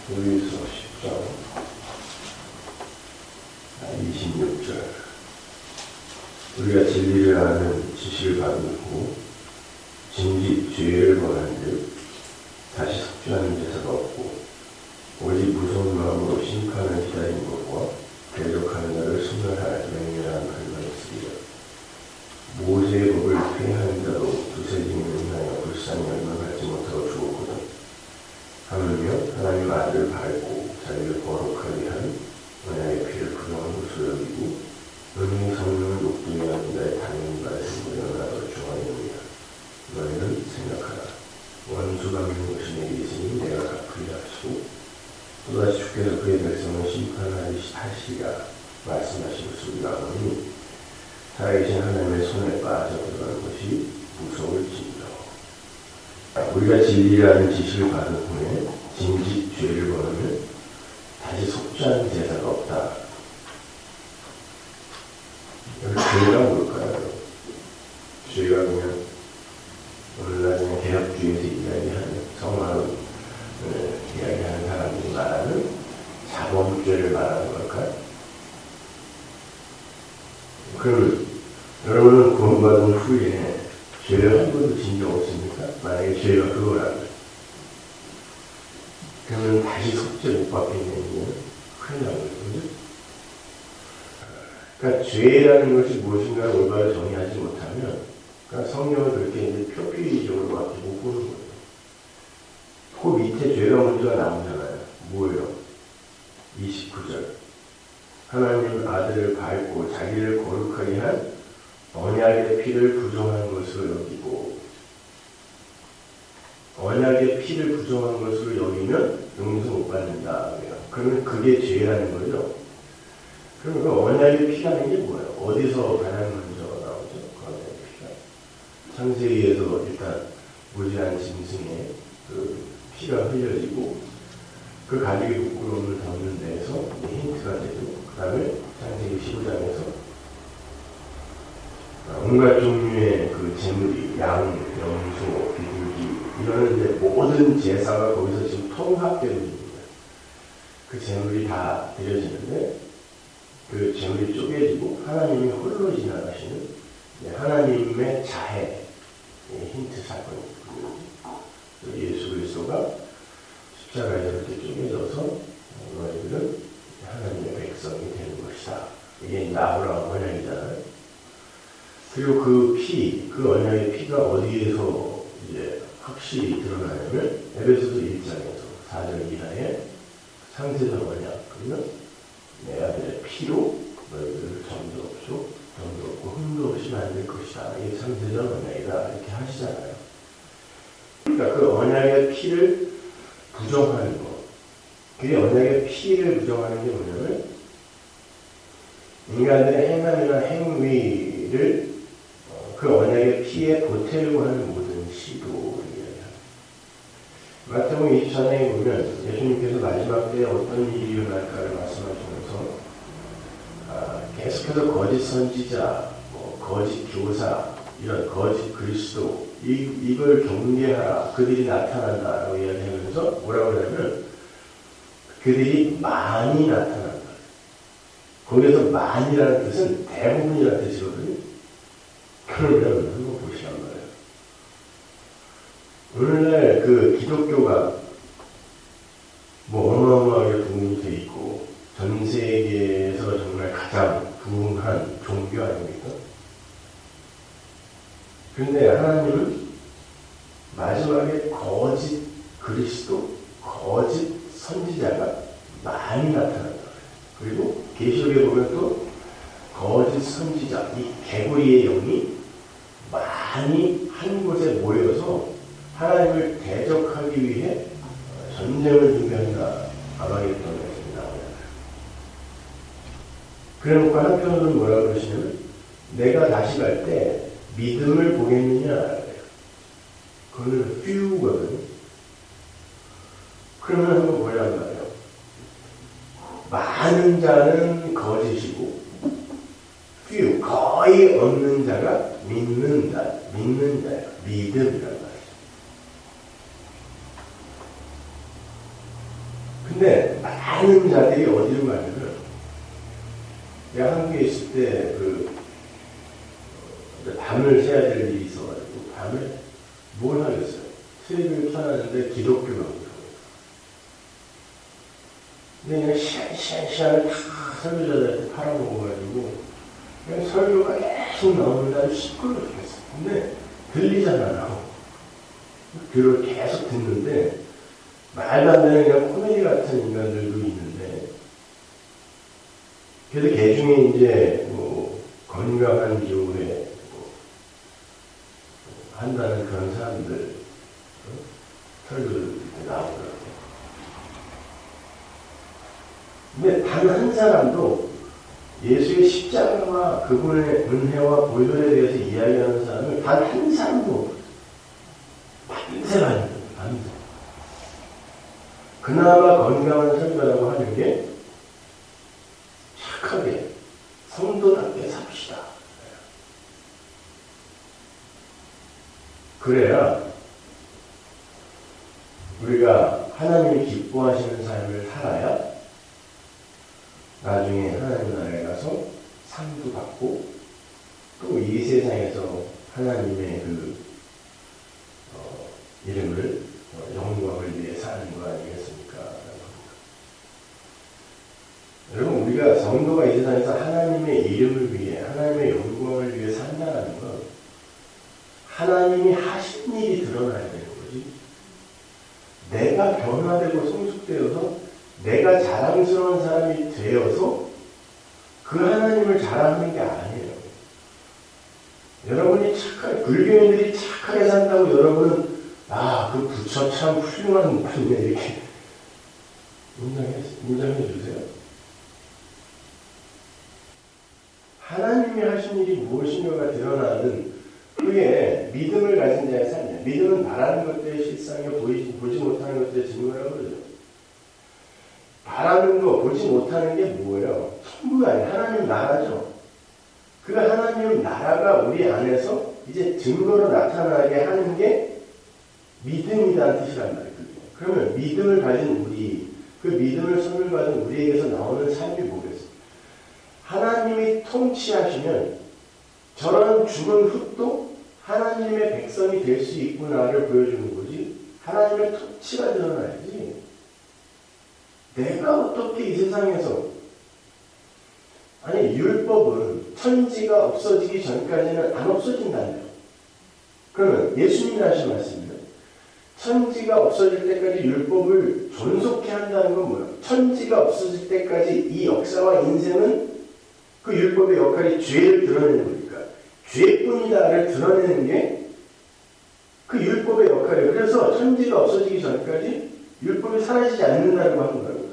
요리서 10장 26절. 우리가 진리를 아는 지식을 받고 진지 죄를 범한즉 다시 속죄하는 제사가 없고 오직 무서운 마음으로 심판을 기다리는 것과 대적하는 자를 소멸할 맹렬한 근거가 있으리라. 모세의 법을 폐하는 자도 두세 증인을 인하여 불쌍히 얼마받지 못하고 죽었거든. 하물며 하나님 아들을 밟고 자기를 거룩하게 한 언약의 피를 부정한 것으로 여기고 은혜의 성령을 녹두게 하는 자의 당연히 받은 것을 나도 중하였느니라. 너희는 생각하라. 원수가 믿는 것이 내게 있으니 내가 갚으리라 하시고 또다시 주께서 그의 백성을 심판하시리라 말씀하신 것을 우리가 아노니 살아계신 하나님의 손에 빠져 들어가는 것이 무서울지니라. 우리가 진리를 아는 지식을 받은 후에 진지 죄를 범하면 다시 속죄하는 제사가 없다. 여기 죄가 뭘까요? 죄가 그냥 오늘날 그냥 개혁주의에서 이야기하는 성화를 이야기하는 사람들이 말하는 자범죄를 말하는 걸까요? 그러면 여러분은 구원받은 후에 죄를 한 번도 진 적 없습니까? 만약에 죄가 그거라면 그러면 다시 속죄 못 받게 되면 큰일 나는 거죠. 그러니까 죄라는 것이 무엇인가를 올바로 정의하지 못하면 그러니까 성경을 그렇게 이제 표피적으로밖에 못 보는 거예요. 그 밑에 죄가 먼저 나오잖아요. 뭐예요? 29절. 하나님 아들을 밟고 자기를 거룩하게 한 언약의 피를 부정한 것으로 여기고, 언약의 피를 부정한 것으로 여기면 용서 못 받는다. 그러면 그게 죄라는 거죠. 그럼 그 언약의 피라는 게 뭐예요? 어디서 가장 먼저 나오죠? 그 언약의 피가. 창세기에서 일단 무지한 짐승의 그 피가 흘려지고 그 가죽이 부끄러움을 담는 데에서 힌트가 되죠. 그 다음에 창세기 15장에서 온갖 종류의 그 제물이 양, 염소, 비둘기 이런 이제 모든 제사가 거기서 지금 통합되는 겁니다. 그 제물이 다 드려지는데 그 제물이 쪼개지고 하나님이 홀로 지나가시는 하나님의 자해 힌트 사건이거든요. 예수 그리스도가 십자가에 이렇게 쪼개져서 너희들은 하나님의 백성이 되는 것이다. 이게 아브라함 언약이잖아요. 그리고 그 피, 그 언약의 피가 어디에서 이제 확실히 드러나냐면 에베소서 1장에서 4절 이하에 상세적 언약, 그러면 내 아들의 피로 너희들을 점도 없고 흠도 없이 만들 것이다. 이게 상세적 언약이다. 이렇게 하시잖아요. 그러니까 그 언약의 피를 부정하는 것. 그게 언약의 피를 부정하는 게 뭐냐면 인간들의 행함이나 행위를 그 언약의 피에 보태려고 하는 모든 시도를 이야기합니다. 마태복음 24장에 보면 예수님께서 마지막 때에 어떤 일이 일어날까를 말씀하시면서 계속해서 거짓 선지자, 거짓 교사, 이런 거짓 그리스도 이걸 경계하라. 그들이 나타난다라고 이야기하면서 뭐라고 하냐면 그들이 많이 나타난다. 거기서 많이라는 뜻은 대부분이라는 뜻이거든요. 그러면 한번 보시란 말이에요. 오늘날 그 기독교가 뭐 어마어마하게 부흥이 돼 있고 전 세계에서 정말 가장 부흥한 종교 아닙니까? 그런데 하나님은 마지막에 거짓 그리스도, 거짓 선지자가 많이 나타난다. 그리고 계시록에 보면 또 거짓 선지자, 이 개구리의 영이 많이 한 곳에 모여서 하나님을 대적하기 위해 전쟁을 준비한다. 아마겟돈 말씀이 나오잖아요. 그래놓고 한편으로는 뭐라고 그러시냐면 내가 다시 갈 때 믿음을 보겠느냐. 그거는 퓨거든요. 그러면 한번 보란 말이에요. 많은 자는 거짓이고 퓨, 거의 없는 자가 믿는 자야. 믿음이란 말이죠. 근데 많은 자들이 어디로 가냐면, 내가 한국에 있을 때 밤을 새야 될 일이 있어가지고 밤에 뭘 하겠어요? TV를 켜놨는데 기독교 방송. 근데 그냥 시간을 다 설교자들한테 팔아먹어가지고 그냥 설교가 계속 나오는데 아주 시끄러워 죽겠어. 근데 들리잖아요. 그걸 계속 듣는데 말도 안 되는 그냥 코미디 같은 인간들도 있는데, 그래서 개 중에 이제 뭐 건강한 교회 한다는 그런 사람들 설교들 나오더라고요. 근데 단 한 사람도 예수의 십자가와 그분의 은혜와 보혈에 대해서 이야기하는 사람을 단 한 사람도 밤새 봤는데, 밤새. 그나마 건강한 설교라고 하는 게 착하게 성도답게 삽시다. 그래야 우리가 하나님이 기뻐하시는 삶을 살아야 나중에 하나님 나라에 가서 상도 받고 또 이 세상에서 하나님의 이름을 영광을 위해 사는 거 아니겠습니까? 여러분, 우리가 성도가 이 세상에서 하나님의 이름을 위해 하나님의 영광을 위해 산다는 건 하나님이 하신 일이 드러나야 되는 거지. 내가 변화되고 성숙되어서 내가 자랑스러운 사람이 되어서 그 하나님을 자랑하는 게 아니에요. 여러분이 불교인들이 착하게 산다고 여러분은 그 부처 참 훌륭한 분이네 이렇게 인정해 주세요. 하나님이 하신 일이 무엇인가가 드러나는 그게 믿음을 가진 자의 삶이에요. 믿음은 바라는 것들의 실상에 보지 못하는 것들의 증거라고 그러죠. 바라는 거, 보지 못하는 게 뭐예요? 천국이 아니에요. 하나님 나라죠. 그 하나님 나라가 우리 안에서 이제 증거로 나타나게 하는 게 믿음이라는 뜻이란 말이에요. 그러면 믿음을 가진 우리, 그 믿음을 선물 받은 우리에게서 나오는 삶이 뭐겠어요? 하나님이 통치하시면 저런 죽은 흙도 하나님의 백성이 될 수 있구나를 보여주는 거지, 하나님의 통치가 드러나야지. 내가 어떻게 이 세상에서, 아니 율법은 천지가 없어지기 전까지는 안 없어진다며. 그러면 예수님이 하신 말씀이에요. 천지가 없어질 때까지 율법을 존속해 한다는 건 뭐예요? 천지가 없어질 때까지 이 역사와 인생은 그 율법의 역할이 죄를 드러내는 거니까 죄뿐이다를 드러내는 게 그 율법의 역할이에요. 그래서 천지가 없어지기 전까지 율법이 사라지지 않는다고 하는 거예요.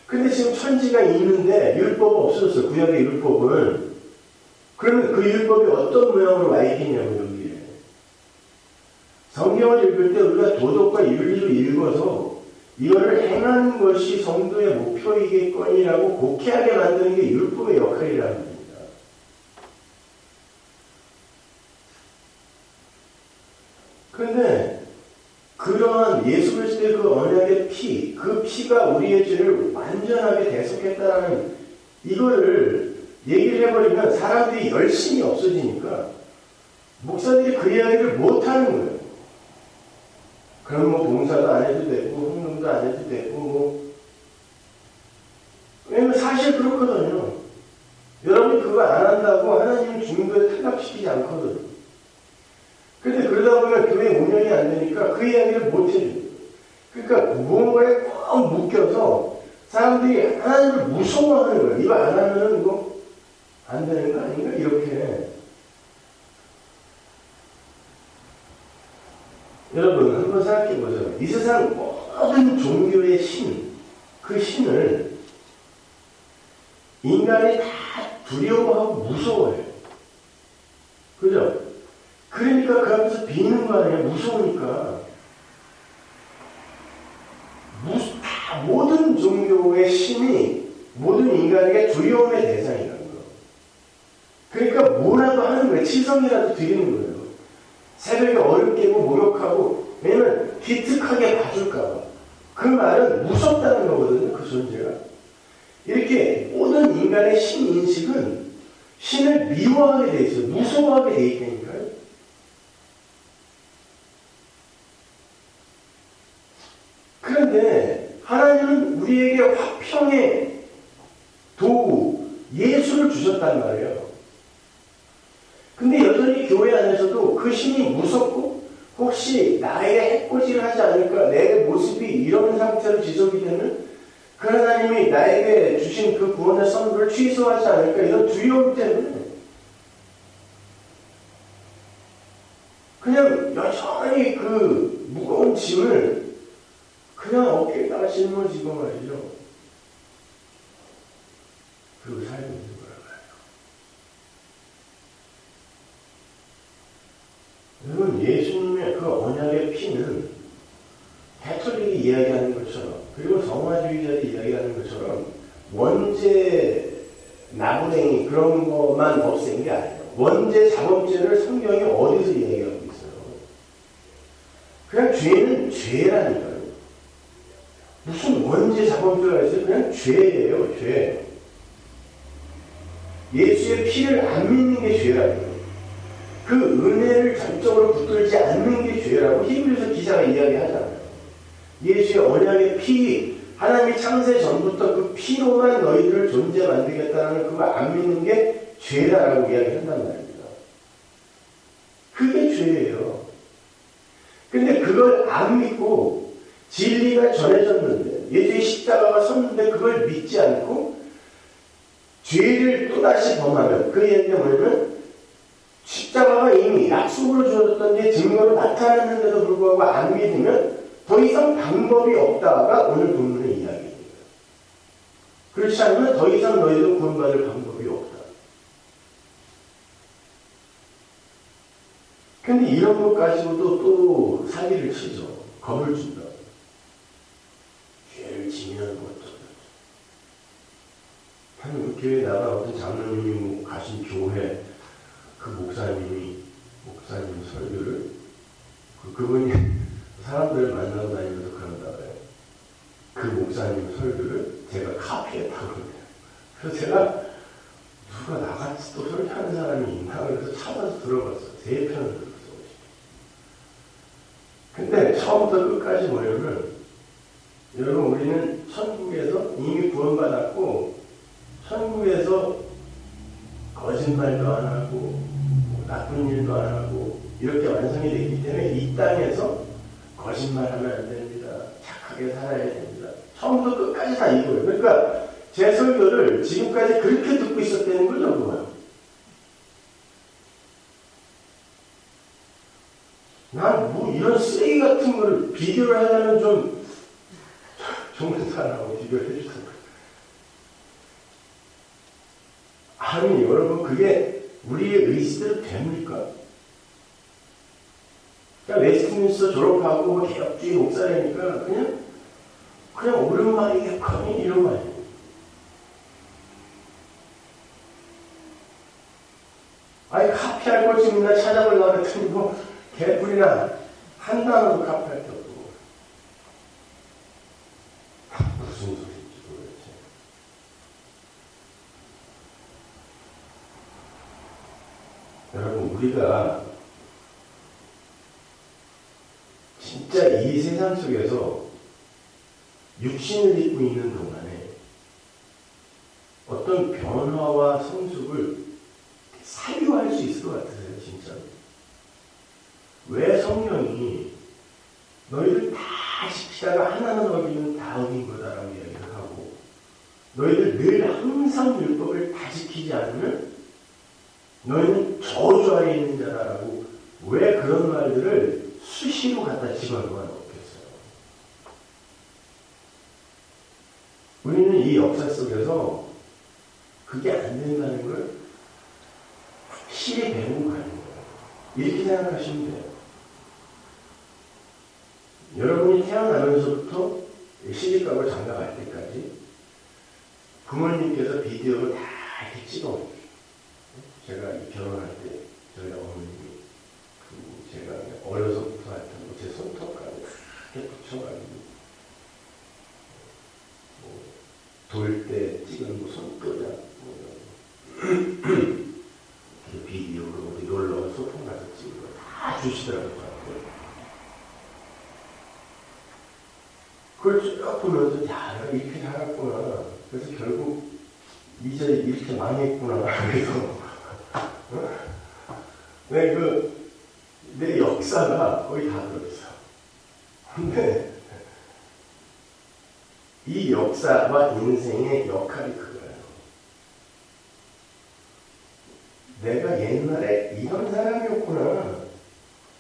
근데 지금 천지가 있는데 율법은 없어졌어요. 구약의 율법은. 그러면 그 율법이 어떤 모양으로 와 있겠냐고요, 여기에. 성경을 읽을 때 우리가 도덕과 윤리로 읽어서 이거를 행하는 것이 성도의 목표이겠거니라고 곡해하게 만드는 게 율법의 역할이라는 겁니다. 그런데 그러한 예수 그리스도의 그 언약의 피, 그 피가 우리의 죄를 완전하게 대속했다라는 이거를 얘기를 해버리면 사람들이 열심히 없어지니까 목사들이 그 이야기를 못하는 거예요. 그럼 뭐 봉사도 안 해도 되고 헌금도 안 해도 되고 왜냐면 사실 그렇거든요. 여러분이 그거 안 한다고 하나님이 죽는 거에 탈락시키지 않거든요. 근데 그러다 보면 교회 운영이 안 되니까 그 이야기를 못 해줘요. 그러니까 무언가에 꼭 묶여서 사람들이 하나님을 무서워하는 거예요. 이거 안 하면은 이거 안 되는 거 아닌가? 이렇게. 여러분 한번 생각해 보세요. 이 세상 모든 종교의 신, 그 신을 인간이 다 두려워하고 무서워해요. 그죠? 그러니까 그 앞에서 비는 거 아니에요? 무서우니까. 모든 종교의 신이 모든 인간에게 두려움의 대상이라는 거예요. 그러니까 뭐라도 하는 거예요. 치성이라도 드리는 거예요. 새벽에 얼음 깨고 목욕하고, 왜냐면 기특하게 봐줄까 봐. 그 말은 무섭다는 거거든요. 그 존재가. 이렇게 모든 인간의 신인식은 신을 미워하게 돼 있어요. 무서워하게 돼 있다니까요. 그런데 하나님은 우리에게 화평의 도구, 예수를 주셨단 말이에요. 근데 여전히 교회 안에서도 그 신이 무섭고 혹시 나에게 해코지를 하지 않을까, 내 모습이 이런 상태로 지속이 되면 그 하나님이 나에게 주신 그 구원의 선물을 취소하지 않을까, 이런 두려움 때문에 그냥 여전히 그 무거운 짐을 그냥 어깨에다가 짊어지고 말이죠. 그리고 살고 있는 거란 말이에요. 여러분, 예수님의 그 언약의 피는 가톨릭이 이야기하는 것처럼, 그리고 성화주의자들이 이야기하는 것처럼 원죄 나부랭이 그런 것만 없앤 게 아니에요. 원죄 자범죄를 성경이 어디서 이야기하고 있어요? 그냥 죄는 죄라니까요. 무슨 원죄 자범죄가 있어요? 그냥 죄예요, 죄. 예수의 피를 안 믿는 게 죄라고요. 그 은혜를 전적으로 붙들지 않는 게 죄라고 히브리서 기자가 이야기하잖아요. 예수의 언약의 피, 하나님이 창세 전부터 그 피로만 너희들을 존재 만들겠다는 그거 안 믿는 게 죄다라고 이야기한단 말입니다. 그게 죄예요. 근데 그걸 안 믿고 진리가 전해졌는데, 예수의 십자가가 섰는데 그걸 믿지 않고 죄를 또다시 범하면, 그 얘기가 뭐냐면 십자가가 이미 약속으로 주어졌던 게 증거로 나타났는데도 불구하고 안 믿으면 더 이상 방법이 없다가 오늘 본문의 이야기입니다. 그렇지 않으면 더 이상 너희도 구원받을 방법이 없다. 근데 이런 것 가지고도 또 사기를 치죠. 겁을 준다. 죄를 지면 것도. 한 교회 나가 어떤 장로님이 가신 교회 그 목사님 설교를 그분이 사람들을 만나고 다니면서 그런다고요. 그 목사님 설교를 제가 카피했다고 그래요. 그래서 제가 누가 나같이 또 설교하는 사람이 있나 그래서 찾아서 들어봤어요. 제 편을 들었어요. 근데 처음부터 끝까지 뭐냐면, 여러분, 우리는 천국에서 이미 구원받았고 천국에서 거짓말도 안 하고 나쁜 일도 안 하고 이렇게 완성이 되기 때문에 이 땅에서 거짓말하면 안 됩니다. 착하게 살아야 됩니다. 처음부터 끝까지 다 이거예요. 그러니까 제 설교를 지금까지 그렇게 듣고 있었다는 거죠. 그거요. 난 뭐 이런 쓰레기 같은 거를 비교를 하려면 좀 좋은 사람하고 비교를 해주세요. 아니 여러분, 그게 우리의 의지대로 됩니까? 그러니까 웨스트민스터 졸업하고 개혁주의 목사라니까 그냥 오랜만이겠거니 이런 말이에요. 아니 카피할 걸 좀 있나 찾아보려고 했더니 뭐 개뿔이나 한 단어도 카피할 게 없고 무슨 소리인지 도대체. 여러분, 우리가 진짜 이 세상 속에서 육신을 입고 있는 동안에 어떤 변화와 성숙을 사유할 수 있을 것 같으세요, 진짜? 왜 성령이 너희들 다 지키다가 하나는 어기면 다 어긴 거다라고 이야기를 하고, 너희들 늘 항상 율법을 다 지키지 않으면 너희는 저주 아래 있는 자라라고 왜 그런 말들을 수시로 갖다 집어넣어 놓겠어요? 우리는 이 역사 속에서 그게 안 된다는 걸 확실히 배우고 가는 거예요. 이렇게 생각하시면 돼요. 여러분이 태어나면서부터 시집가고 장가갈 때까지 부모님께서 비디오를 다 이렇게 찍어놓으세요. 제가 결혼할 때 저희 어머님이 제가 어려서부터 하여튼 제 손톱까지 이렇게 붙여가지고 돌 때 찍은 뭐 손도장, 그 비디오로 놀러 소풍 가서 찍은 거 다 주시더라고요. 그걸 쭉 보면서, 야, 내가 이렇게 살았구나. 그래서 결국, 이제 이렇게 망했구나. 그래서, 내 역사가 거의 다 들어있어. 근데, 이 역사와 인생의 역할이 그거예요. 내가 옛날에 이런 사람이었구나.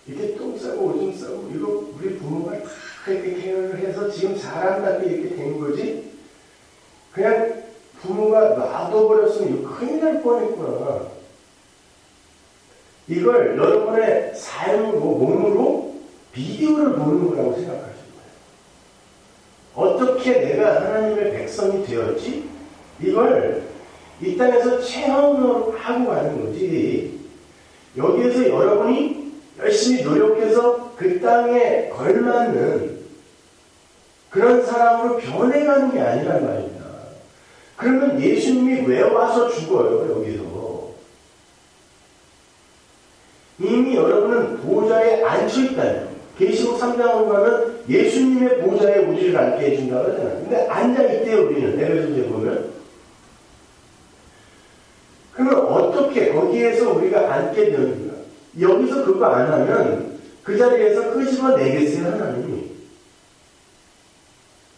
이렇게 똥 싸고 오줌 싸고, 이거 우리 부모가 다 이렇게 케어를 해서 지금 사람답게 이렇게 된 거지? 그냥 부모가 놔둬버렸으면 이거 큰일 날 뻔했구나. 이걸 여러분의 삶으로, 몸으로 비디오를 보는 거라고 생각하시는 거예요. 어떻게 내가 하나님의 백성이 되었지? 이걸 이 땅에서 체험으로 하고 가는 거지. 여기에서 여러분이 열심히 노력해서 그 땅에 걸맞는 그런 사람으로 변해가는 게 아니란 말입니다. 그러면 예수님이 왜 와서 죽어요, 여기서? 이미 여러분은 보좌에 앉혀있다요. 계시록 3장으로 가면 예수님의 보좌에 우리를 앉게 해준다고 하잖아요. 근데 앉아있대요, 우리는. 에베소서에 보면. 그러면 어떻게 거기에서 우리가 앉게 되는가? 여기서 그거 안 하면 그 자리에서 끄집어내겠어요, 하나님이.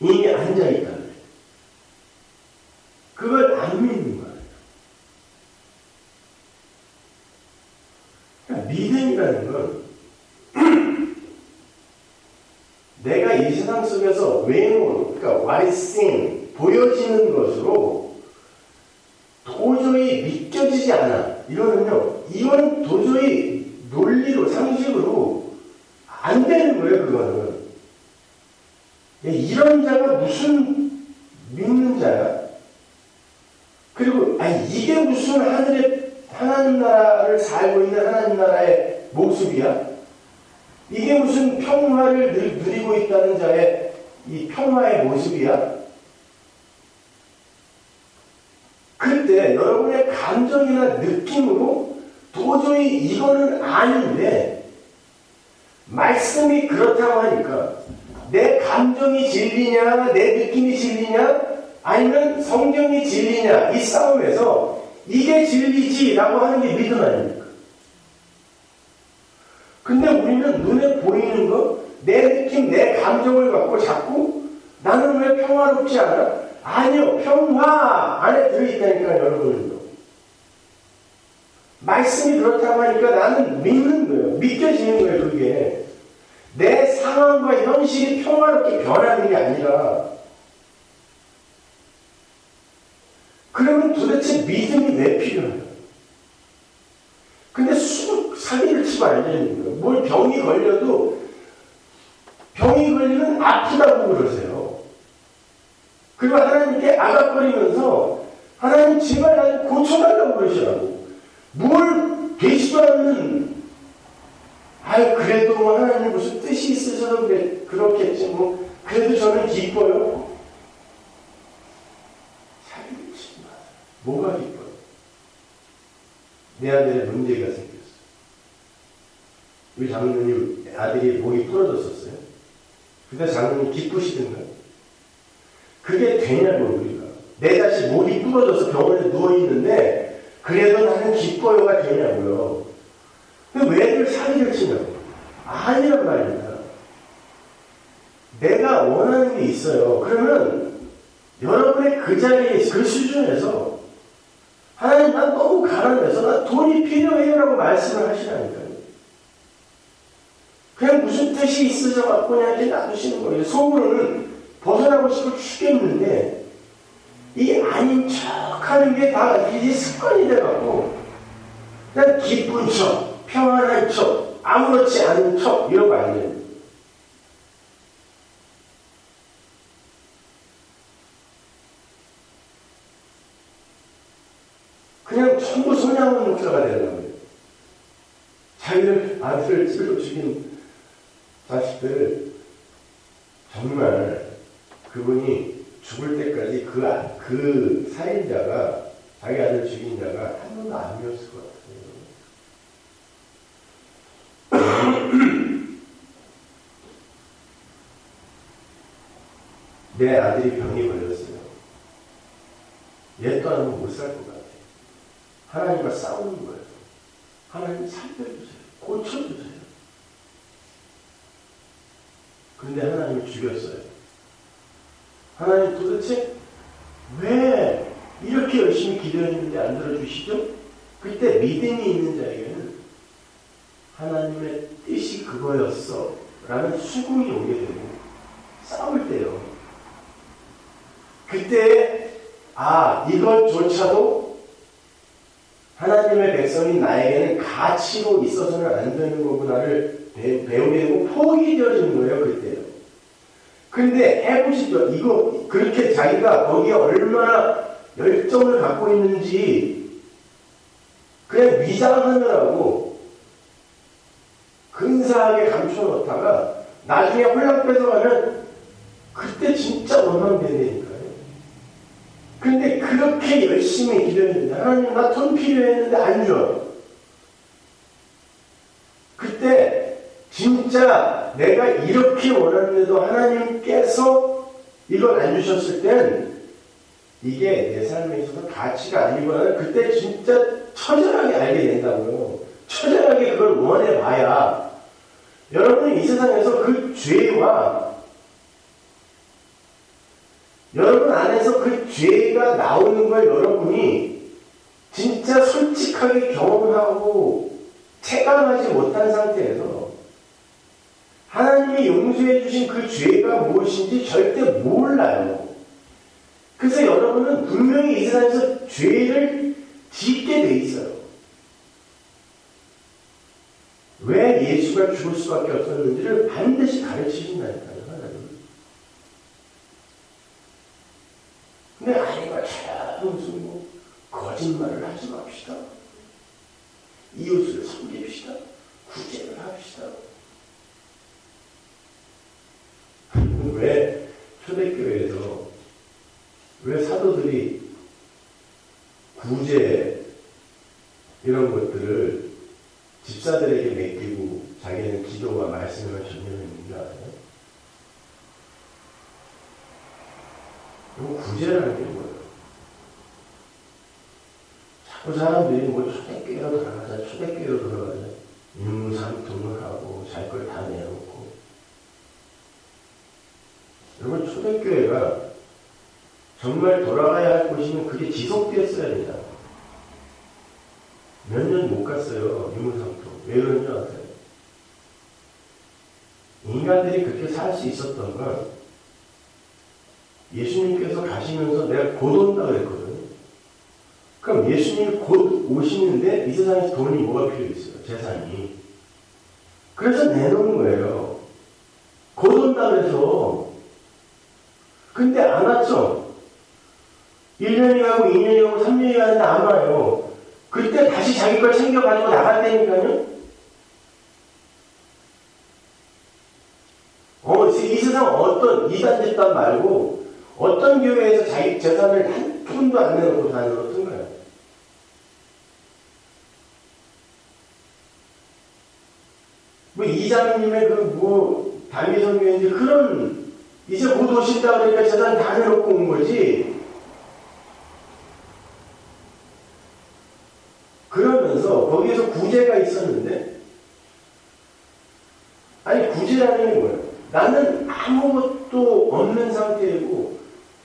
이미 앉아있다. 그걸 안 믿는 거예요. 그러니까 믿음이라는 건 내가 이 세상 속에서 외모, 그러니까 what is seen, 보여지는 것으로 도저히 믿겨지지 않아. 이거는요, 이건 도저히 논리로, 상식으로 안 되는 거예요, 그거는. 이런 자가 무슨 믿는 자야? 그리고, 이게 무슨 하나님 나라를 살고 있는 하나님 나라의 모습이야? 이게 무슨 평화를 누리고 있다는 자의 이 평화의 모습이야? 그때 여러분의 감정이나 느낌으로 도저히 이거는 아닌데 말씀이 그렇다고 하니까 내 감정이 진리냐 내 느낌이 진리냐 아니면 성경이 진리냐 이 싸움에서 이게 진리지 라고 하는 게 믿음 아닙니까? 근데 우리는 눈에 보이는 거 내 느낌 내 감정을 갖고 자꾸 나는 왜 평화롭지 않아? 아니요, 평화 안에 들어있다니까, 여러분은요. 말씀이 그렇다고 하니까 나는 믿는 거예요. 믿겨지는 거예요, 그게. 내 상황과 현실이 평화롭게 변하는 게 아니라. 그러면 도대체 믿음이 왜 필요해요? 근데 사기를 치고 앉아있는 거예요. 뭘 병이 걸려도, 병이 걸리면 아프다고 그러세요. 그리고 하나님께 아각거리면서 하나님 제발 나를 고쳐달라고 그러시라고. 뭘 되지도 않는 그래도 뭐 하나님 무슨 뜻이 있으셔서 그렇겠지 뭐 그래도 저는 기뻐요. 사기를 치지 마세요. 뭐가 기뻐요? 내 아들의 문제가 생겼어. 우리 장로님 아들이 목이 부러졌었어요. 근데 장로님 기쁘시던가요? 그게 되냐고, 우리가. 내 자식 목이 부러져서 병원에 누워있는데, 그래도 나는 기뻐요가 되냐고요. 근데 왜들 사기를 치냐고. 아니란 말입니다. 내가 원하는 게 있어요. 그러면, 여러분의 그 자리에, 그 수준에서, 하나님, 난 너무 가난해서, 난 돈이 필요해요. 라고 말씀을 하시라니까요. 그냥 무슨 뜻이 있으셔갖고 그냥 이렇게 놔두시는 거예요. 속으로는 벗어나고 싶어 죽겠는데 이 아닌 척 하는 게 다 이제 습관이 돼갖고 그냥 기쁜 척, 평안한 척, 아무렇지 않은 척 이러고 앉아요. 그냥 전부 소냥한 목사가 되는 거예요. 자기를 아들을 찔러 죽인 자식들 정말 그분이 죽을 때까지 그 살인자가 자기 아들 죽인 자가 한 번도 안 미웠을 것 같아요. 내 아들이 병이 걸렸어요. 얘 떠나면 못 살 것 같아요. 하나님과 싸우는 거예요. 하나님 살려주세요. 고쳐주세요. 근데 하나님이 죽였어요. 하나님 도대체 왜 이렇게 열심히 기도했는데 안 들어주시죠? 그때 믿음이 있는 자에게는 하나님의 뜻이 그거였어 라는 수긍이 오게 되고 싸울 때요. 그때 이것조차도 하나님의 백성인 나에게는 가치로 있어서는 안 되는 거구나를 배우게 되고 포기 되어지는 거예요. 그때요. 근데 해보시죠. 이거 그렇게 자기가 거기에 얼마나 열정을 갖고 있는지 그냥 위장하느라고 근사하게 감춰놓다가 나중에 홀랑 뺏어가면 그때 진짜 원망된다니까요. 근데 그렇게 열심히 기도했는데 하나님 나 돈 필요했는데 안 줘. 그때 진짜 내가 이렇게 원하는데도 하나님께서 이걸 안 주셨을 땐 이게 내 삶에 있어서 가치가 아니구나. 그때 진짜 처절하게 알게 된다고요. 처절하게 그걸 원해봐야 여러분이 이 세상에서 그 죄와 여러분 안에서 그 죄가 나오는 걸 여러분이 진짜 솔직하게 경험하고 체감하지 못한 상태에서 하나님이 용서해 주신 그 죄가 무엇인지 절대 몰라요. 그래서 여러분은 분명히 이 세상에서 죄를 짓게 돼 있어요. 왜 예수가 죽을 수밖에 없었는지를 반드시 가르치신다니까요. 하나님은. 근데 아니면 무슨 거짓말을 하지 맙시다. 이웃을 섬깁시다. 구제를 합시다. 왜 초대교회에서 왜 사도들이 구제 이런 것들을 집사들에게 맡기고 자기는 기도와 말씀을 전념했는 줄 알아요? 이거 구제라는 게 뭐예요? 자꾸 사람들이 초대교회로 돌아가자 유무상통을 하고 잘 걸 다 내놓고. 여러분 초대교회가 정말 돌아가야 할 곳이면 그게 지속되었어야 된다. 몇 년 못 갔어요. 유무상통. 왜 그런 줄 아세요? 인간들이 그렇게 살 수 있었던 건 예수님께서 가시면서 내가 곧 온다 그랬거든요. 그럼 예수님이 곧 오시는데 이 세상에서 돈이 뭐가 필요 있어요? 재산이. 그래서 내놓은 거예요. 곧 온다 그래서. 근데 안 왔죠. 1년이 가고 2년이 가고 3년이 가는데 안 와요. 그때 다시 자기 걸 챙겨가지고 나간다니까요. 이 세상 어떤 이단 집단 말고 어떤 교회에서 자기 재산을 한 푼도 안 내놓고 다 내놓던 거예요. 이장님의 담임선 교회인지 그런 이제 곧 오신다 그러니까 재산 다 내놓고 온 거지. 그러면서 거기에서 구제가 있었는데 아니 구제라는 게 뭐예요? 나는 아무것도 없는 상태이고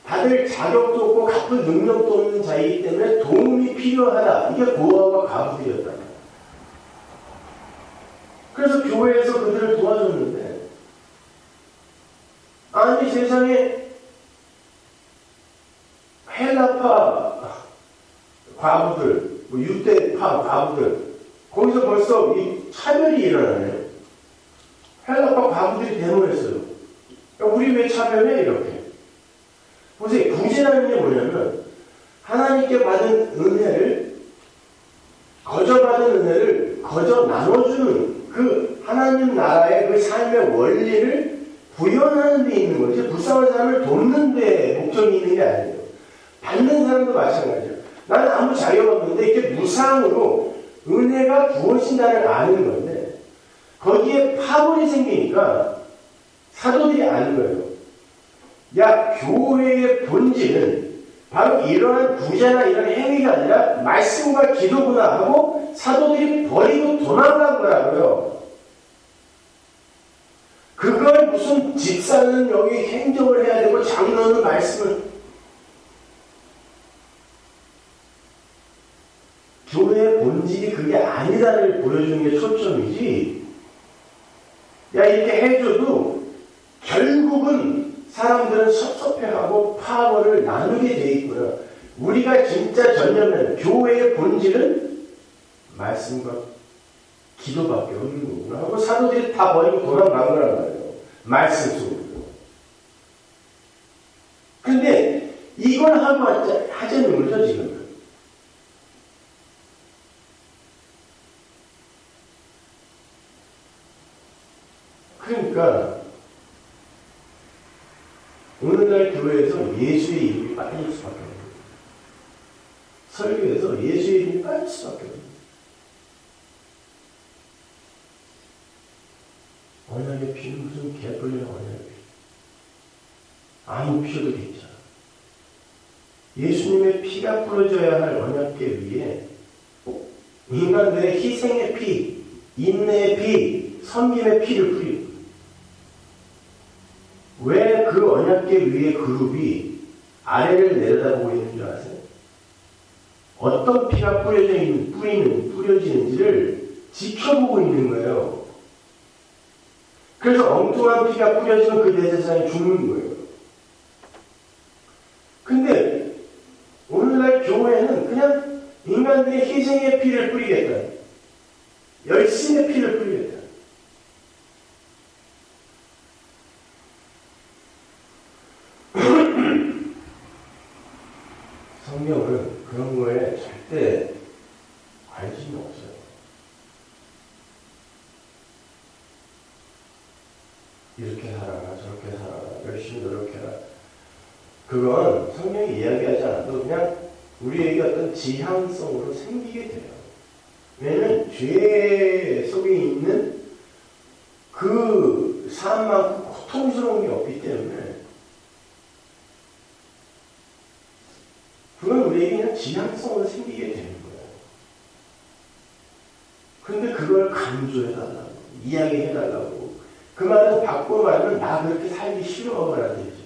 받을 자격도 없고 갚을 능력도 없는 자이기 때문에 도움이 필요하다. 이게 고아와 과부들이었다. 그래서 교회에서 그들을 도와줬는데 아니 세상에 헬라파 과부들 유대파 과부들 거기서 벌써 이 차별이 일어나네요. 헬라파 과부들이 대모했어요. 우리 왜 차별해? 이렇게. 보세요. 구제라는 게 뭐냐면 하나님께 받은 은혜를 거저받은 은혜를 거저 나눠주는 그 하나님 나라의 그 삶의 원리를 구현하는 데 있는 거지. 불쌍한 사람을 돕는 데 목적이 아니에요. 받는 사람도 마찬가지예요. 나는 아무 자격 없는데 이렇게 무상으로 은혜가 부어진다는 아는 건데 거기에 파벌이 생기니까 사도들이 아는 거예요. 야, 교회의 본질은 바로 이러한 구제나 이런 행위가 아니라 말씀과 기도구나 하고 사도들이 버리고 도망간 거라고요. 그걸 무슨 집사는 여기 행정을 해야 되고 장로는 말씀을, 교회의 본질이 그게 아니다를 보여주는 게 초점이지. 야, 이렇게 해줘도 결국은 사람들은 섭섭해하고 파벌을 나누게 돼 있구나. 우리가 진짜 전념하는 교회의 본질은 말씀과 기도밖에 없는 거구나 하고 사도들이 다 버리고 도망간 거란 말이에요. 말씀 속으로. 근데 이걸 하고 하자는 거죠, 지금. 그러니까 오늘날 교회에서 예수의 이름이 빠질 수밖에 없어요. 설교에서 예수의 이름이 빠질 수밖에 없어요. 언약의 피는 무슨 개뿔리는 언약의 피. 아무 피도 괜찮아. 예수님의 피가 뿌려져야 할 언약계 위에 인간들의 희생의 피, 인내의 피, 섬김의 피를 뿌리고 왜 그 언약계 위에 그룹이 아래를 내려다보고 있는 줄 아세요? 어떤 피가 뿌려지는지를 지켜보고 있는 거예요. 그래서 엉뚱한 피가 뿌려지면 그 대제사장이 죽는 거예요. 근데 오늘날 교회는 그냥 인간들의 희생의 피를 뿌리겠다. 열심의 피를 뿌리겠다. 성경은 그런 거에 절대 관심이 없어요. 이렇게 살아라, 저렇게 살아라, 열심히 노력해라. 그건 성경이 이야기하지 않아도 그냥 우리에게 어떤 지향성으로 생기게 돼요. 왜냐면 죄 속에 있는 그 삶만큼 고통스러운 게 없기 때문에 그건 우리에게 그냥 지향성으로 생기게 되는 거예요. 근데 그걸 강조해달라고, 이야기해달라고. 그 말은 바꾸고 말하면 나 그렇게 살기 싫어라는 얘기죠.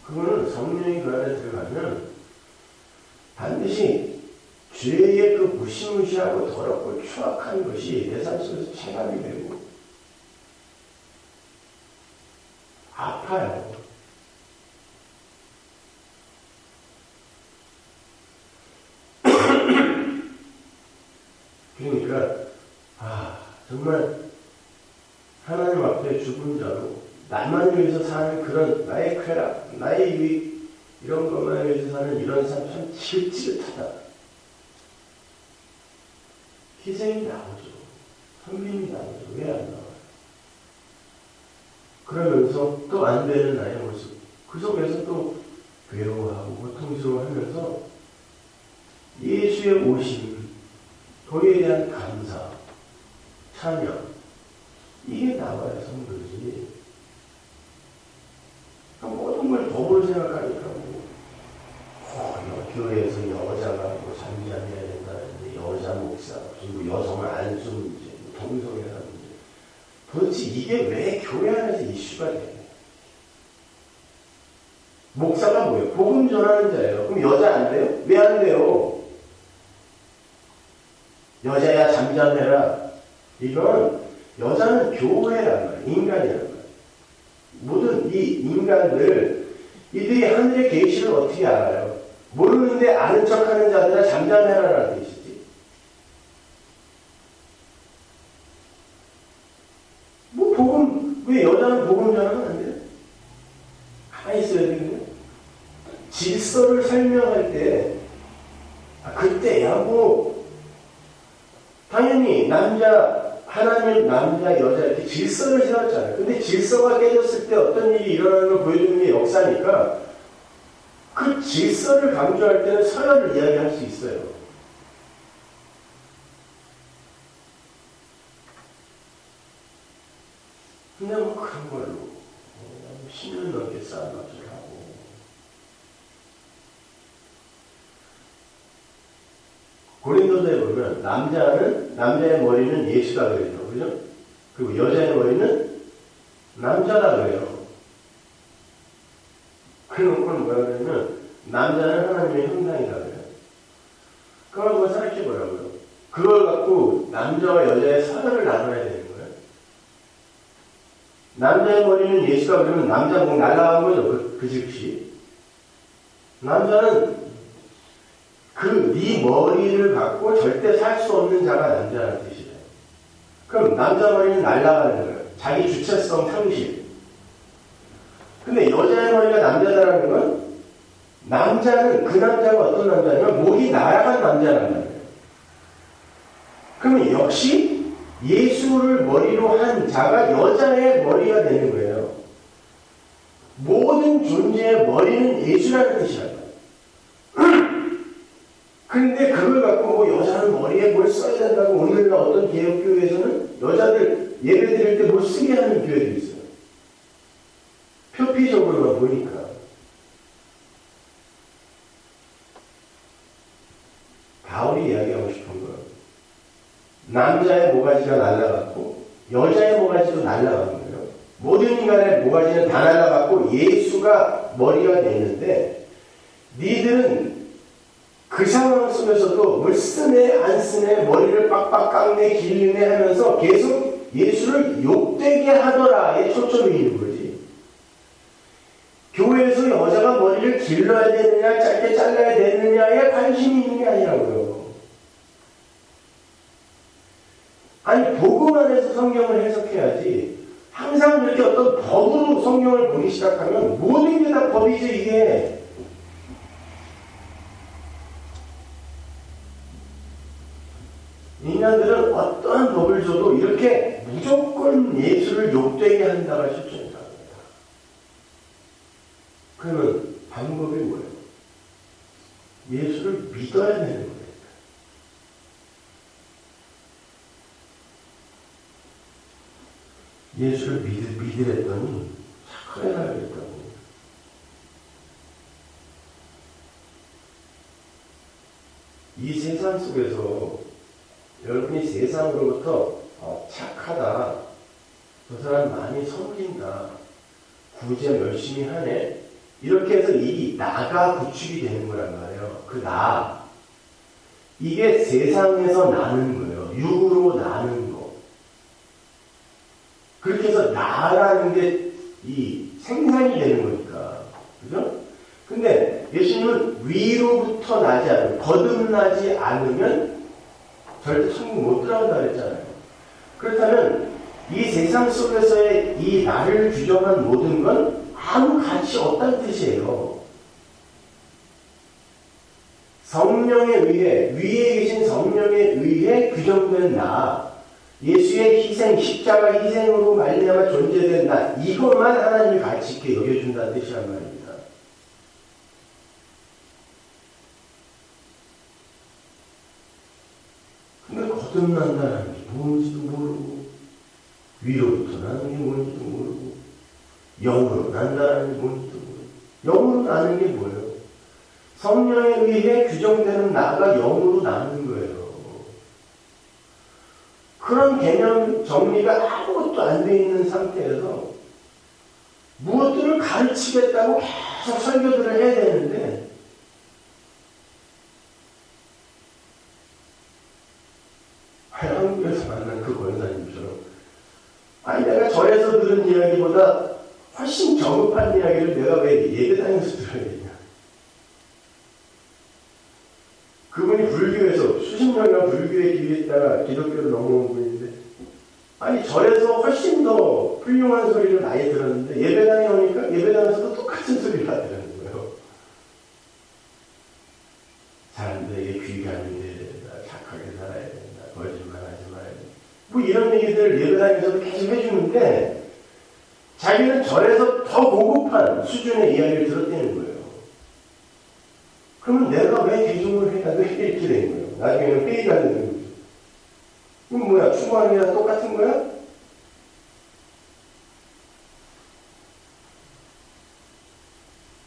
그거는 성령이 그 안에 들어가면 반드시 죄의 그 무시무시하고 더럽고 추악한 것이 내 삶 속에서 체감이 되고 아파요. 그러니까 정말 하나님 앞에 죽은 자로 나만 위해서 사는 그런 나의 쾌락, 나의 유익 이런 것만 위해서 사는 이런 삶 참 지긋지긋하다. 희생이 나오죠. 섬김이 나오죠. 왜 안 나와요? 그러면서 또 안 되는 나의 모습, 그 속에서 또 괴로워하고 고통스러워하면서 예수의 오심, 도에 대한 감사, 찬양, 이게 나와야 성도지. 모든 걸 법으로 생각하니까 교회에서 여자가 뭐 잠잠해야 된다는데 여자 목사, 그리고 여성을 안수 문제, 동성애나 문제. 도대체 이게 왜 교회 안에서 이슈가 돼? 목사가 뭐예요? 복음 전하는 자예요. 그럼 여자 안 돼요? 왜 안 돼요? 여자야 잠잠해라. 이건 여자는 교회란 말이에요. 인간이란 말이에요. 모든 이 인간들, 이들이 하늘의 계시를 어떻게 알아요? 모르는데 아는 척하는 자들아 잠잠해라라는 뜻이지. 뭐 복음, 왜 여자는 복음 전하면 안 돼요? 가만히 있어야 되겠네. 질서를 설명할 때 그때야 뭐 당연히 하나님 남자 남자, 여자 이렇게 질서를 세웠잖아요. 근데 질서가 깨졌을 때 어떤 일이 일어나는 걸 보여주는 게 역사니까 그 질서를 강조할 때는 서열을 이야기할 수 있어요. 근데 뭐 그런 걸로 10년 넘게 싸움을 하고 고린도서에 보면 남자의 머리는 예수다 그래요. 그죠? 그리고 여자의 머리는 남자다 그래요. 그런 뭐라 그러면 남자는 하나님의 형상이다 그래요. 그걸 한번 생각해 보라고요. 그걸 갖고 남자와 여자의 서열을 나눠야 되는 거예요. 남자의 머리는 예수다 그러면 남자 목 날라간 거죠. 그 즉시. 남자는 네 머리를 갖고 절대 살 수 없는 자가 남자라는 뜻이에요. 그럼 남자 머리는 날아가는 거예요. 자기 주체성 상실. 근데 여자의 머리가 남자다라는 건 남자는 그 남자가 어떤 남자냐면 목이 날아간 남자라는 거예요. 그러면 역시 예수를 머리로 한 자가 여자의 머리가 되는 거예요. 모든 존재의 머리는 예수라는 뜻이란 말이에요. 그런데 그걸 갖고 뭐 여자는 머리에 뭘 써야 된다고 오늘날 어떤 개혁교회에서는 여자들 예배 드릴 때 뭘 쓰게 하는 교회도 있어요. 표피적으로만 보니까. 바울이 이야기하고 싶은 건 남자의 모가지가 날아갔고 여자의 모가지도 날아간 거예요. 모든 인간의 모가지는 다 날아갔고 예수가 머리가 됐는데 니들은 그 상황 속에서도 뭘 쓰네 안 쓰네 머리를 빡빡 깎네 길르네 하면서 계속 예수를 욕되게 하더라에 초점이 있는 거지. 교회에서 여자가 머리를 길러야 되느냐 짧게 잘라야 되느냐에 관심이 있는 게 아니라고요. 아니 복음 안에서 성경을 해석해야지 항상 이렇게 어떤 법으로 성경을 보기 시작하면 모든 게 다 법이죠 이게. 인간들은 어떠한 법을 줘도 이렇게 무조건 예수를 욕되게 한다가 초점이다. 그러면 방법이 뭐예요? 예수를 믿어야 되는 거예요. 예수를 믿으랬더니 착하게 살겠다고. 이 세상 속에서 여러분이 세상으로부터 착하다, 저 사람 많이 섬긴다, 구제 열심히 하네, 이렇게 해서 이 나가 구축이 되는 거란 말이에요. 그 나, 이게 세상에서 나는 거예요. 육으로 나는 거. 그렇게 해서 나라는 게 이 생산이 되는 거니까, 그죠? 근데 예수님은 위로부터 나지 않으면, 거듭나지 않으면 절대 천국 못 들어간다 그랬잖아요. 그렇다면 이 세상 속에서의 이 나를 규정한 모든 건 아무 가치 없다는 뜻이에요. 성령에 의해, 위에 계신 성령에 의해 규정된 나, 예수의 희생, 십자가 희생으로 말미암아 존재된 나, 이것만 하나님이 가치 있게 여겨준다는 뜻이란 말입니다. 근데 거듭난다는 게 뭔지도 모르고, 위로부터 나는 게 뭔지도 모르고, 영으로 난다는 게 뭔지도 모르고, 영으로 나는 게 뭐예요? 성령에 의해 규정되는 나가 영으로 나는 거예요. 그런 개념 정리가 아무것도 안 돼 있는 상태에서 무엇들을 가르치겠다고 계속 설교들을 해야 되는데, 한국에서 만난 그 권사님처럼 아니 내가 절에서 들은 이야기보다 훨씬 저급한 이야기를 내가 왜 예배당에서 들어야 되냐. 그분이 불교에서 수십 년간 불교에 기회했다가 기독교로 넘어온 분인데 아니 절에서 훨씬 더 훌륭한 소리를 많이 들었는데 예배당에 오니까 예배당에서도 똑같은 소리를 하더라는 거예요. 사람들에게 귀감이 돼야 된다. 착하게 살아야 된다. 거짓말하지 말아야 된다. 뭐 이런 얘기들을 예배당에서도 계속 해주는데 자기는 절에서 더 고급한 수준의 이야기를 들었다는 거예요. 그러면 내가 왜 개종을 해야 돼? 이렇게 된 거예요. 나중에는 회의가 되는 거죠. 이건 뭐야? 추모하는 게 똑같은 거야?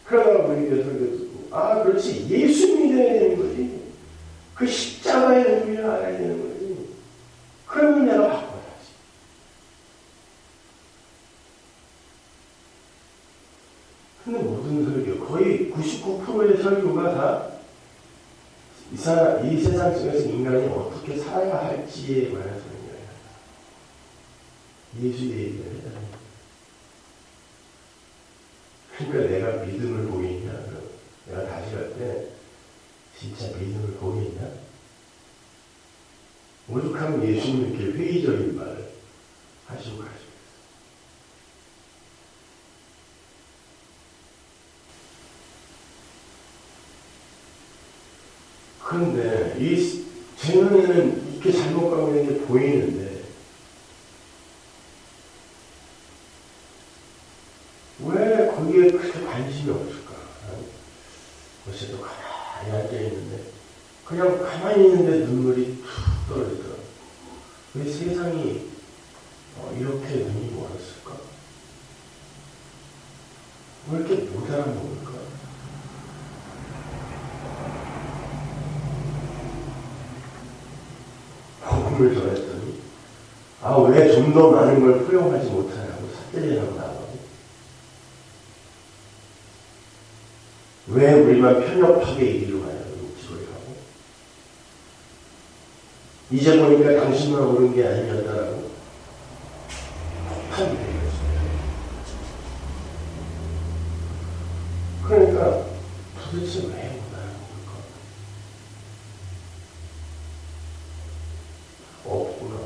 그러다가 우리가 설교 듣고, 아, 그렇지. 예수 믿어야 되는 거지. 그 십자가의 의미를 알아야 되는 거지. 그러면 내가 바꿔야지. 근데 모든 설교, 거의 99%의 설교가 다 이 세상 속에서 인간이 어떻게 살아야 할지에 관한 설교예요. 예수의 얘기를 해야 됩니다. 그러니까 내가 믿음을 보이냐? 내가 다시 갈 때 진짜 믿음을 보이냐? 오죽하면 예수님 이렇게 회의적인 말을 하시고 가시고. 그런데 제 눈에는 이렇게 잘못 가고 있는 게 보이는데 왜 거기에 그렇게 관심이 없을까? 어제도 가만히 앉아있는데 그냥 가만히 있는데 눈물이 툭 떨어지더라고요. 왜 세상이 이렇게 눈이 멀었을까? 왜 이렇게 못 알아먹을까? 복음을 전했더니 왜 좀 더 많은 걸 포용하지 못하냐고 삿대질하고 나가고 왜 우리만 편협하게 이기로 가냐고 지도를 하고 이제 보니까 당신만 옳은 게 아니었다라고 폭탄이 되었습니다. 그러니까 도대체 왜 못하는 걸까? 없구나.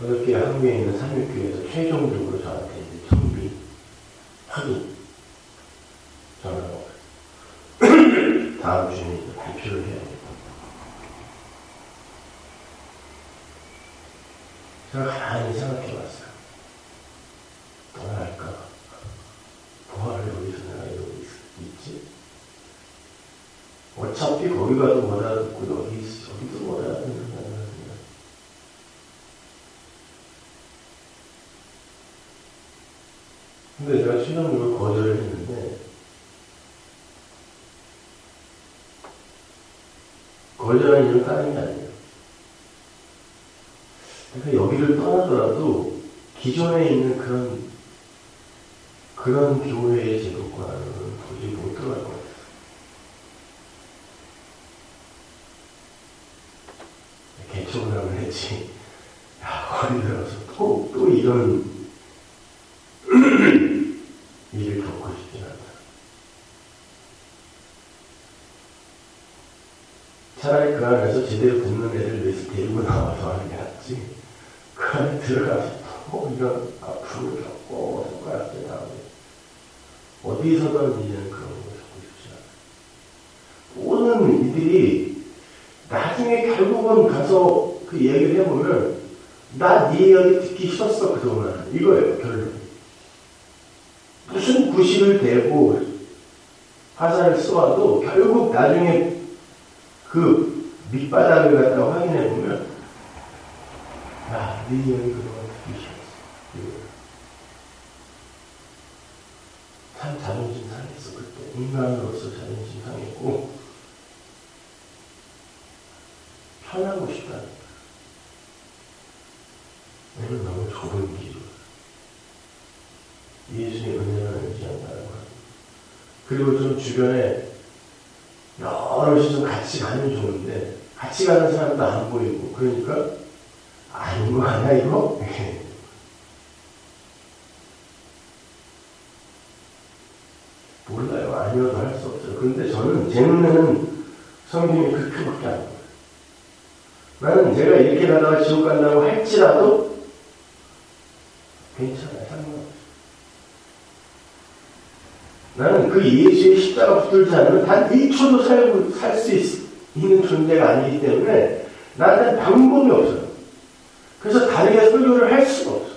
어저께 한국에 있는 삼육교에서 최종적으로 저한테 이제 정비 확인 전화가 와요. 다음 주에 이제 발표를 해야 돼요. 제가 가만히 생각해 봤어요. 떠날까? 부활을 여기서 내가 이러고 있지? 어차피 거기 가도 못 알아듣고 여기도 못 알아듣는다는 거야. 근데 제가 최종적으로 거절을 했는데 거절한 이유는 다른 게 아니에요. 그러니까 여기를 떠나더라도 기존에 있는 그런 교회의 제도과는 도저히 못 들어갈 것 같아요. 개척을 하면 했지. 거리 들어서 또 이런 일을 겪고 싶진 않다. 차라리 그 안에서 제대로 듣는 애들 데리고 나와서 하는 게 낫지. 그 안에 들어가서 또 이런 아픔을 겪고 손가락질 당하고 어디서든 이제는 그런 걸 겪고 싶지 않아요. 모든 이들이 나중에 결국은 가서 그 얘기를 해보면 나 네 이야기 듣기 싫었어 그동안 이거예요 결론. 무슨 구실을 대고 화살을 쏘아도 결국 나중에 그 밑바닥을 갖다가 확인해보면 네 이야기 그동안 듣기 싫었어. 참 자존심 상했어 그때. 인간으로서 자존심 상했고 편하고 싶다니까. 이건 너무 좁은 길이야. 예수의 은혜를 의지한다고 합니다. 그리고 좀 주변에 여럿이 좀 같이 가면 좋은데 같이 가는 사람도 안 보이고 그러니까 아닌 거 아니야 이거? 몰라요. 아니어도 할 수 없어요. 그런데 저는 제 눈에는 성경이 그렇게밖에 안 보여요. 나는 제가 이렇게 가다가 지옥 간다고 할지라도 괜찮아요. 상관없어요. 나는 그 예수의 십자가 붙들지 않으면 단 1초도 살 수 있는 존재가 아니기 때문에 나한테 방법이 없어요. 그래서 다르게 설교를 할 수가 없어.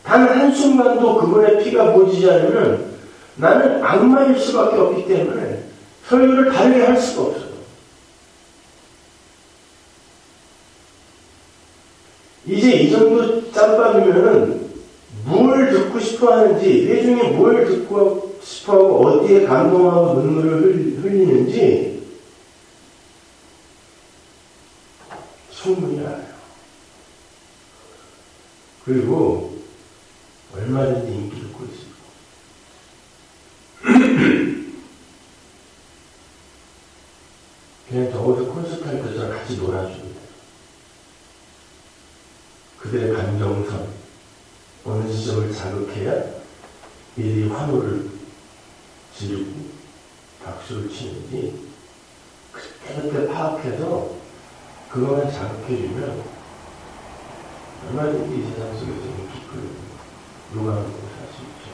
단 한순간도 그분의 피가 보이지 않으면 나는 악마일 수밖에 없기 때문에 설교를 다르게 할 수가 없어요. 이제 이 정도 짬밥이면은 뭘 듣고 싶어 하는지, 내 중에 뭘 듣고 싶어 하고 어디에 감동하고 눈물을 흘리는지 충분히 알아요. 그리고 얼마든지 인기를 끌 수 있고. 그냥 적어도 콘서트 할 때처럼 같이 놀아줍니다. 그들의 감정선, 어느 지점을 자극해야 이들이 환호를 지르고 박수를 치는지 그때 파악해서 그것만 자극해주면 얼마든지 이 세상 속에서 인기 끌고 누가 하는 걸 살 수 있죠.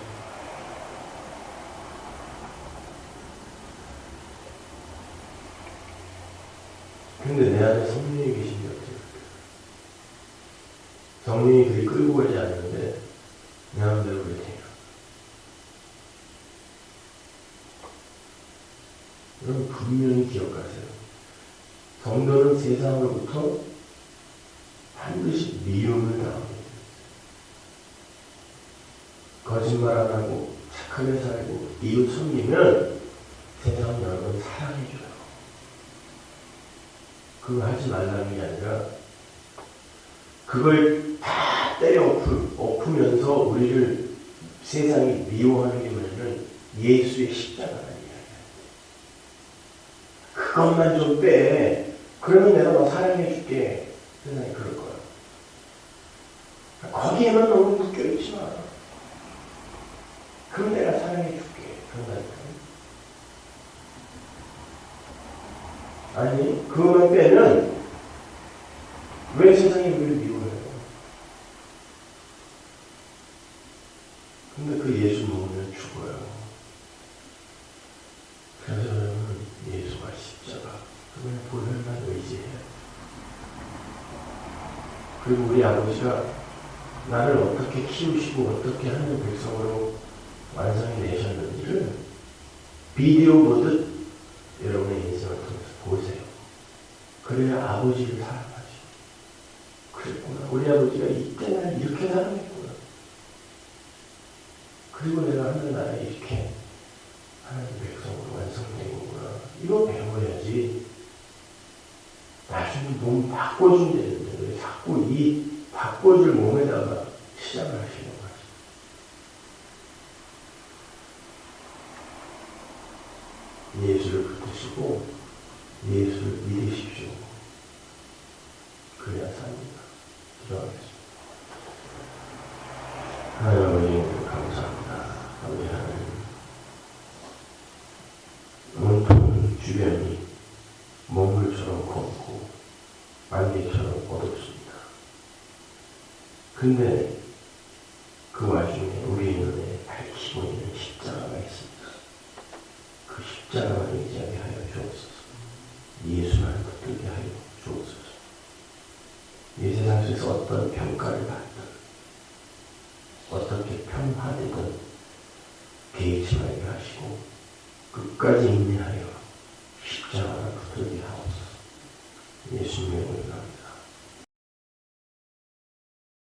근데 내 안에 성령이 계신지 어떻게 성령이 그리 끌고 가지 않는데 내 마음대로 그렇게 해요. 여러분 분명히 기억하세요. 성도는 세상으로부터 반드시 미움을 당합니다. 거짓말 안 하고 착하게 살고 이웃 섬기면 세상은 여러분 사랑해줘요. 그거 하지 말라는 게 아니라 그걸 다 때려 엎으면서 우리를 세상이 미워하는 게 뭐냐면 예수의 십자가라는 이야기야. 그것만 좀 빼. 그러면 내가 너 사랑해줄게. 세상이 그럴 거야. 거기에만 너무 묶여있지 마. 그럼 내가 사랑해줄게. 그런다니까. 아니, 그것만 빼면 왜 세상이 우리를 미워해요? 근데 그 예수 먹으면 죽어요. 그래서 여러분 예수가 십자가 그걸 보혈만 의지해요. 그리고 우리 아버지가 나를 어떻게 키우시고 어떻게 하는 백성으로 완성해 내셨는지를 비디오 보듯 여러분의 인생을 통해서 보세요. 그래야 아버지를 사랑하지. 그랬구나. 우리 아버지가 이때 날 이렇게 사랑했구나. 그리고 내가 하늘나라에 이렇게 하나님 백성으로 완성되는구나. 이거 배워야지. 나중에 몸 바꿔준다는데 왜 자꾸 이 바꿔줄 몸에다가 시작을 하시는 거지. 예수를 붙드시고 예수를 믿으십시오. 그래야 삽니다. 기도하겠습니다. 하나님 아버지 감사합니다. 아버지 하나님 온통 주변이 몽물처럼 걷고 안개처럼 어둡습니다. 근데 그 와중에 우리 눈에 밝히고 있는 십자가가 있습니다. 그 십자가만 의지하게 하여 주옵소서. 예수만 붙들게 하여 주옵소서. 이 세상 속에서 어떤 평가를 받든 어떻게 평화되든 개의치 말게 하시고 끝까지 인내하여 십자가를 붙들게 하옵소서. 예수님의 이름으로 기도합니다.